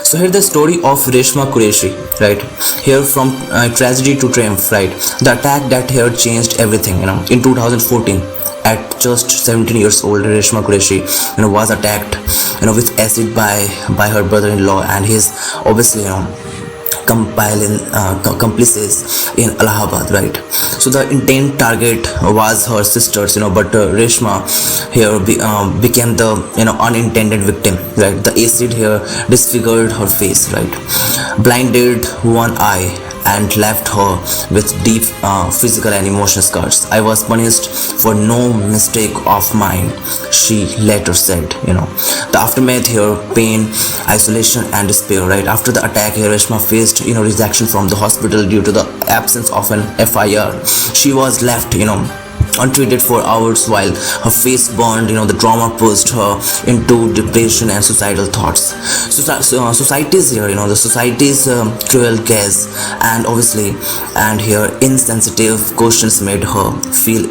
So here the story of Reshma Qureshi, right? Here from tragedy to triumph, right? The attack that here changed everything, in 2014. At just 17 years old, Reshma Qureshi, was attacked, with acid by her brother-in-law and his obviously, complices in Allahabad, right? So the intent target was her sisters, but Reshma here became the unintended victim, right? The acid here disfigured her face, right? Blinded one eye and left her with deep physical and emotional scars. I was punished for no mistake of mine, she later said. The aftermath here, pain, isolation and despair, right? After the attack here, Reshma faced rejection from the hospital due to the absence of an FIR. She was left untreated for hours while her face burned. The trauma pushed her into depression and suicidal thoughts. Society's here, the society's cruel gaze and obviously and here insensitive questions made her feel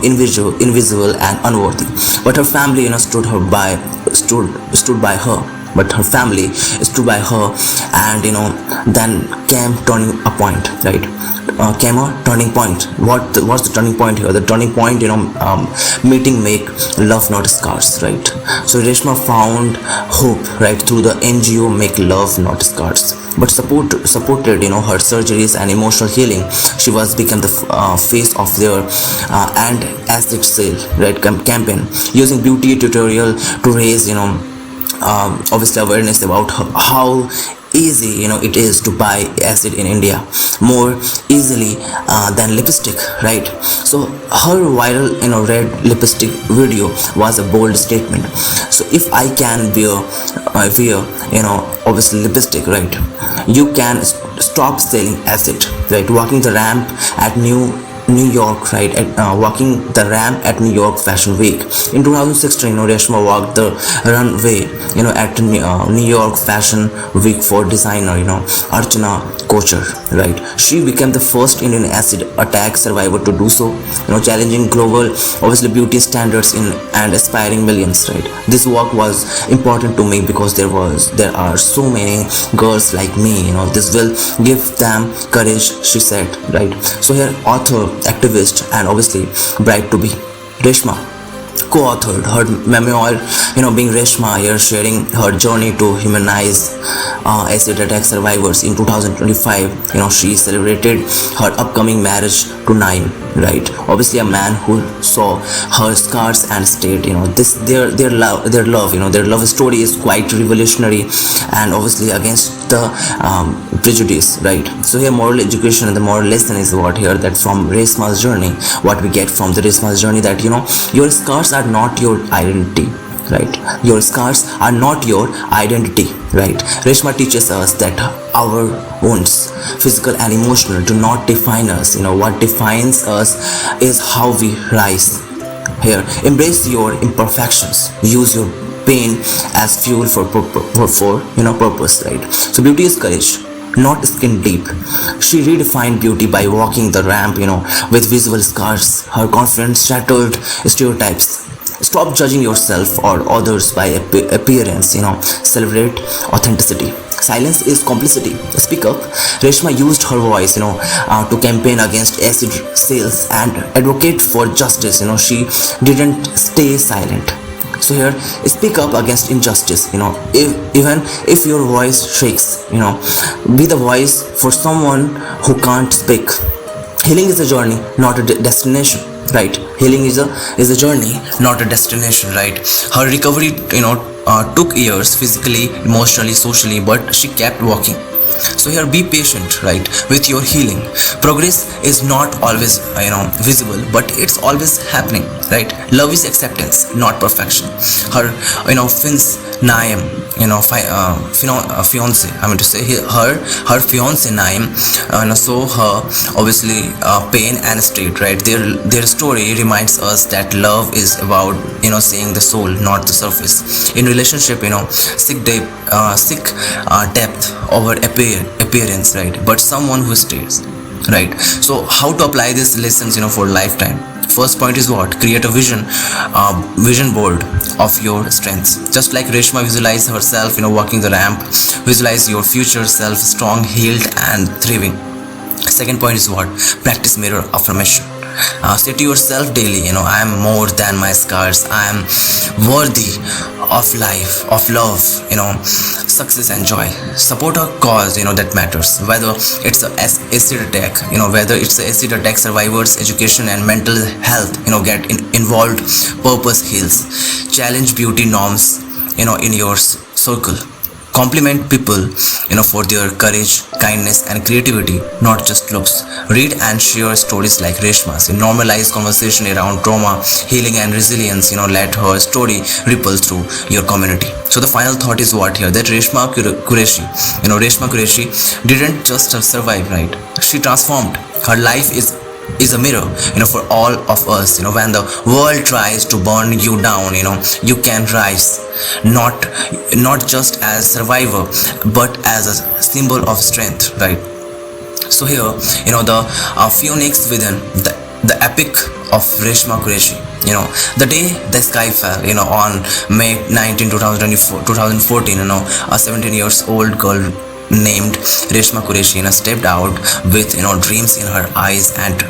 invisible and unworthy. But her family stood by her. But her family stood by her, and then came turning a point, right? Came a turning point. What's the turning point here? The turning point, meeting make love not scars, right? So Reshma found hope, right, through the NGO Make Love Not Scars. But supported her surgeries and emotional healing. She was become the face of their and acid sale, right, campaign, using beauty tutorial to raise obviously awareness about how easy it is to buy acid in India, more easily than lipstick, right? So her viral red lipstick video was a bold statement. So if I can wear obviously lipstick, right, you can stop selling acid, right? Walking the ramp at New York, right? Walking the ramp at New York Fashion Week in 2016, Reshma walked the runway, at New York Fashion Week for designer, Archana Kochar, right? She became the first Indian acid attack survivor to do so, challenging global, obviously, beauty standards and aspiring millions, right? This walk was important to me because there are so many girls like me, this will give them courage, she said, right? So here, author, activist and obviously bride to be Reshma co-authored her memoir, being Reshma here, sharing her journey to humanize acid attack survivors. In 2025, she celebrated her upcoming marriage to Naim, right? Obviously a man who saw her scars and stayed. Their love story is quite revolutionary and obviously against the prejudice, right? So here moral education and the moral lesson is what here, that from Reshma's journey, what we get from the Reshma's journey, that your scars are not your identity, right? Your scars are not your identity, right? Reshma teaches us that our wounds, physical and emotional, do not define us. What defines us is how we rise. Here, embrace your imperfections. Use your pain as fuel for purpose, right? So beauty is courage, not skin deep. She redefined beauty by walking the ramp, with visible scars. Her confidence shattered stereotypes. Stop judging yourself or others by appearance, celebrate authenticity. Silence is complicity. Speak up. Reshma used her voice, to campaign against acid sales and advocate for justice. She didn't stay silent. So here, speak up against injustice. Even if your voice shakes, be the voice for someone who can't speak. Healing is a journey, not a destination, right? Healing is a journey, not a destination, right? Her recovery, took years, physically, emotionally, socially, but she kept walking. So here, be patient, right, with your healing. Progress is not always visible, but it's always happening, right? Love is acceptance, not perfection. Her Finn's Naim, fiance, I mean to say, her fiance Naim, saw her obviously pain and state, right? Their story reminds us that love is about seeing the soul, not the surface. In relationship, seek depth over appearance, right? But someone who stays, right? So how to apply these lessons for lifetime? First point is what? Create a vision board of your strengths. Just like Reshma visualize herself, walking the ramp, visualize your future self strong, healed, and thriving. Second point is what? Practice mirror affirmation. Say to yourself daily, I am more than my scars. I am worthy of life, of love, success and joy. Support a cause, that matters. Whether it's a acid attack, whether it's a acid attack survivors, education and mental health, get involved. Purpose heals. Challenge beauty norms, in your circle. Compliment people, for their courage, kindness, and creativity, not just looks. Read and share stories like Reshma's. Normalize conversation around trauma, healing, and resilience. Let her story ripple through your community. So the final thought is what here? That Reshma Qureshi didn't just survive, right? She transformed. Her life is a mirror, for all of us. When the world tries to burn you down, you can rise, not just as survivor, but as a symbol of strength, right? So here, the phoenix within, the epic of Reshma Qureshi. The day the sky fell, on May 19, 2014, a 17 years old girl named Reshma Qureshi, stepped out with, dreams in her eyes and,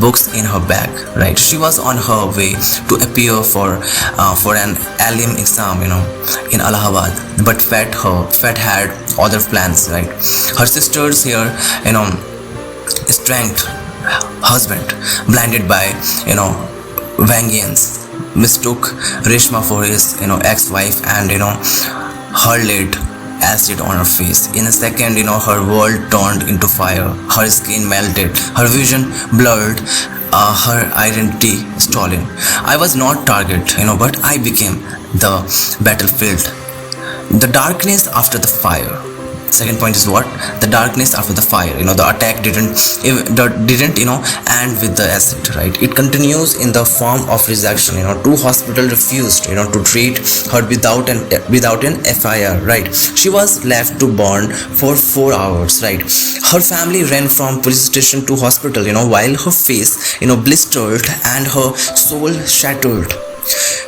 books in her bag, right? She was on her way to appear for an alim exam, in Allahabad, but fate had other plans, right? Her sisters here, strength, husband, blinded by, vengeance, mistook Reshma for his, ex-wife and, her laid acid on her face. In a second, her world turned into fire. Her skin melted, her vision blurred, her identity stolen. I was not target, but I became the battlefield. The darkness after the fire. Second point is what? The darkness after the fire. The attack didn't end with the acid, right? It continues in the form of rejection. Two hospitals refused, to treat her without an FIR, right? She was left to burn for 4 hours, right? Her family ran from police station to hospital, while her face, blistered and her soul shattered.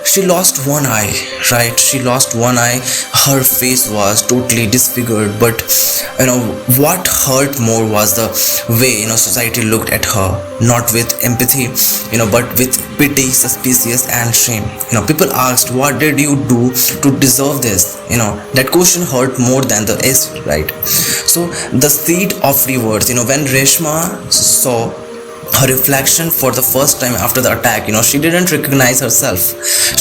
She lost one eye, right? She lost one eye. Her face was totally disfigured. But what hurt more was the way society looked at her, not with empathy, but with pity, suspicious, and shame. People asked, "What did you do to deserve this?" That question hurt more than the acid, right? So the seed of rewards. When Reshma saw her reflection for the first time after the attack, she didn't recognize herself.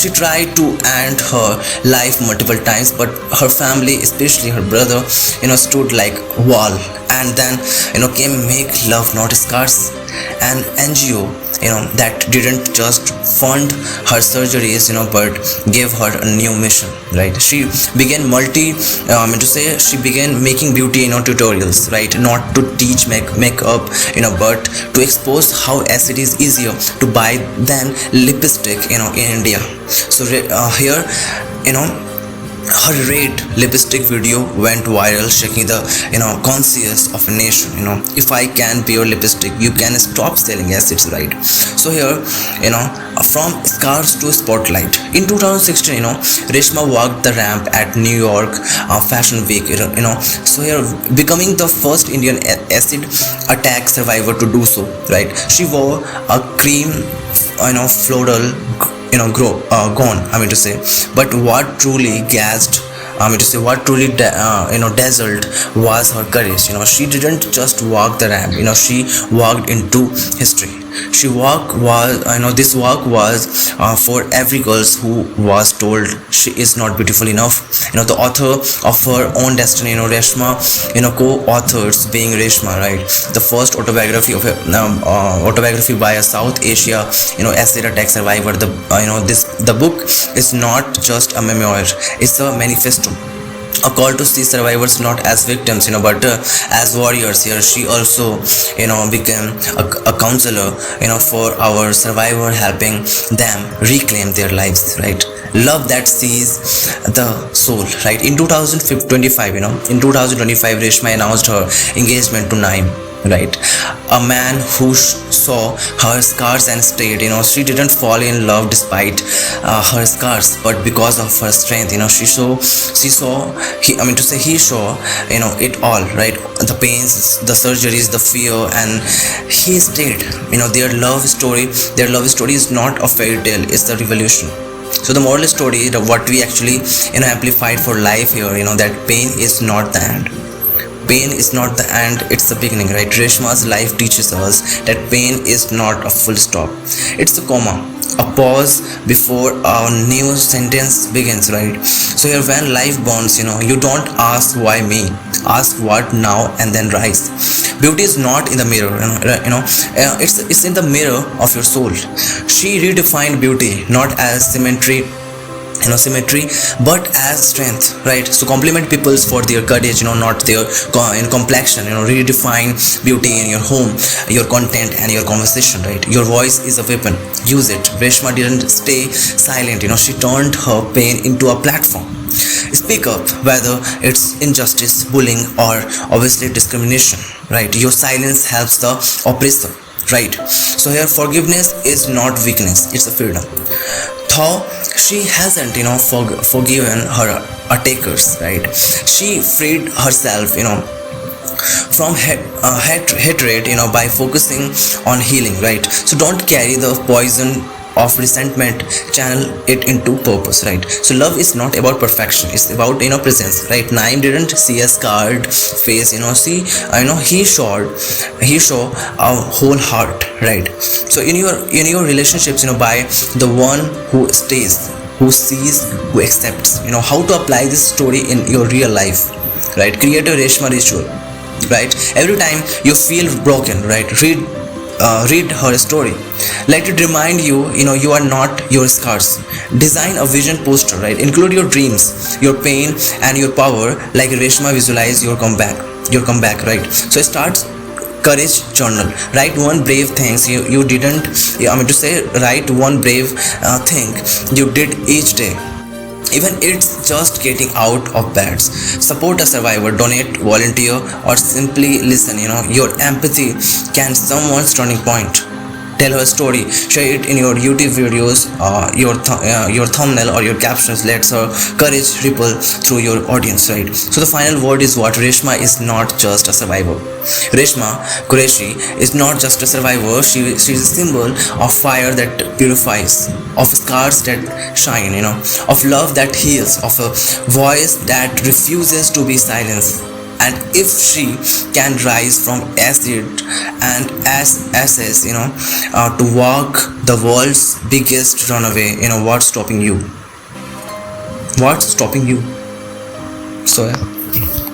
She tried to end her life multiple times, but her family, especially her brother, stood like wall. And then came Make Love Not Scars, an NGO that didn't just fund her surgeries, but gave her a new mission, right? She began she began making beauty tutorials, right? Not to teach makeup, but to expose how acid is easier to buy than lipstick, in India. So here, her red lipstick video went viral, shaking the conscience of a nation. If I can wear lipstick, you can stop selling acids, right? So here, from scars to spotlight. In 2016, Reshma walked the ramp at New York Fashion Week. So here, becoming the first Indian acid attack survivor to do so, right? She wore a cream, floral gone, but what truly gassed, what truly dazzled was her courage. She didn't just walk the ramp, she walked into history. This walk was for every girl who was told she is not beautiful enough. The author of her own destiny, Reshma, co-authors being Reshma, right? The first autobiography by a South Asia, acid attack survivor. The book is not just a memoir; it's a manifesto. A call to see survivors not as victims, but as warriors. Here she also, became a counselor, for our survivor, helping them reclaim their lives, right? love that sees the soul, right? In 2025, in 2025, Reshma announced her engagement to Naim, right? A man who saw her scars and stayed. She didn't fall in love despite her scars, but because of her strength. He saw it all, right? The pains, the surgeries, the fear, and he stayed. Their love story is not a fairy tale, it's the revolution. So the moral story, what we actually amplified for life here, that pain is not the end. Pain is not the end, it's the beginning, right? Reshma's life teaches us that pain is not a full stop. It's a comma, a pause before a new sentence begins, right? So here, when life burns, you don't ask why me, ask what now, and then rise. Beauty is not in the mirror, it's in the mirror of your soul. She redefined beauty not as symmetry, but as strength, right? So compliment people for their courage, not their complexion. Redefine beauty in your home, your content, and your conversation, right? Your voice is a weapon, use it. Reshma didn't stay silent, she turned her pain into a platform. Speak up, whether it's injustice, bullying, or obviously discrimination, right? Your silence helps the oppressor, right? So here, forgiveness is not weakness, it's a freedom. Though she hasn't forgiven her attackers, right? She freed herself from hatred by focusing on healing, right? So don't carry the poison of resentment, channel it into purpose, right? So love is not about perfection, it's about presence, right? Naim didn't see a scarred face, he showed a whole heart, right? So in your relationships, by the one who stays, who sees, who accepts, how to apply this story in your real life, right? Create a Reshma ritual, right? Every time you feel broken, right, read her story. Let it remind you, you are not your scars. Design a vision poster, right? Include your dreams, your pain, and your power. Like Reshma, visualize your comeback, right? So start courage journal. Write one brave things you didn't. Write one brave thing you did each day. Even it's just getting out of bed. Support a survivor, donate, volunteer, or simply listen. Your empathy can someone's turning point. Tell her story, share it in your YouTube videos, your thumbnail or your captions. Let her courage ripple through your audience, right? So the final word is what? Reshma is not just a survivor. Reshma Qureshi is not just a survivor. She's a symbol of fire that purifies, of scars that shine, of love that heals, of a voice that refuses to be silenced. And if she can rise from acid and ashes, to walk the world's biggest runaway, what's stopping you? So yeah.